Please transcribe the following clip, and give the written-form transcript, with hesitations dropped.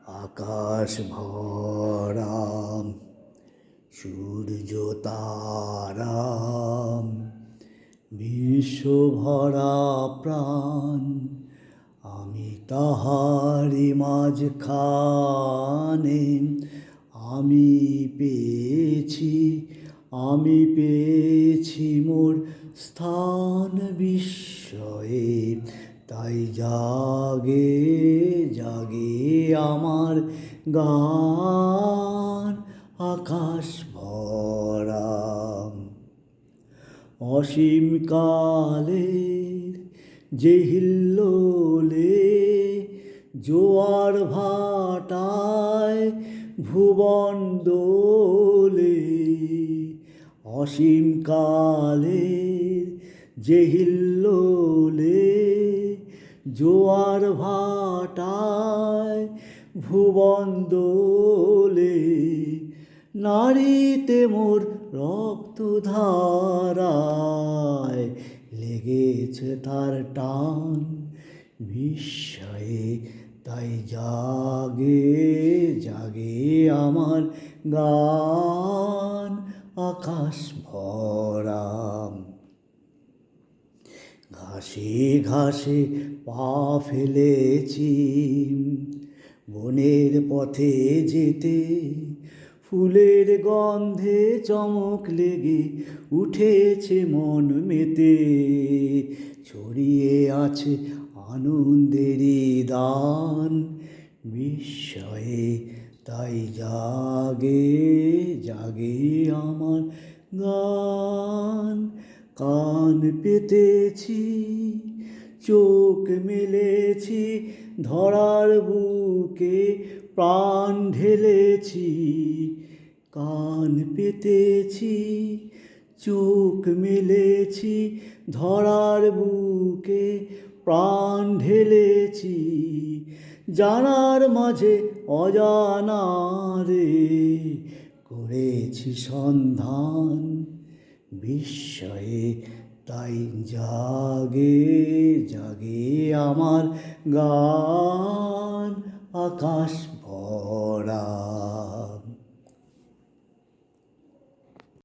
আকাশ ভরা সূর্য তারা, বিশ্ব ভরা প্রাণ, আমি তাহারি মাঝখানে। আমি পেয়েছি মোর স্থান বিস্ময়ে, তাই জাগে জাগে আমার গান আকাশ ভরা। অসীম কালের যে হিল্লোলে জোয়ার ভাটায় ভুবন দোলে, অসীম কালের যে হিল্লোলে জোয়ার ভাটায় ভুবন দোলে, নারীতে মোর রক্ত ধারায় লেগেছে তার টান বিস্ময়ে, তাই জাগে জাগে আমার গান আকাশ ভরা। ঘাসে ঘাসে পা ফেলেছি বনের পথে যেতে, ফুলের গন্ধে চমক লেগে উঠেছে মন মেতে, ছড়িয়ে আছে আনন্দেরই দান বিস্ময়ে, তাই জাগে জাগে আমার গান। কান পেতেছি চোখ মেলেছি ধরার বুকে প্রাণ ঢেলেছি, কান পেতেছি চোখ মেলেছি ধরার বুকে প্রাণ ঢেলেছি, জানার মাঝে অজানারে করেছি সন্ধান বিস্ময়ে, তাই জাগে জাগে আমার গান আকাশ ভরা।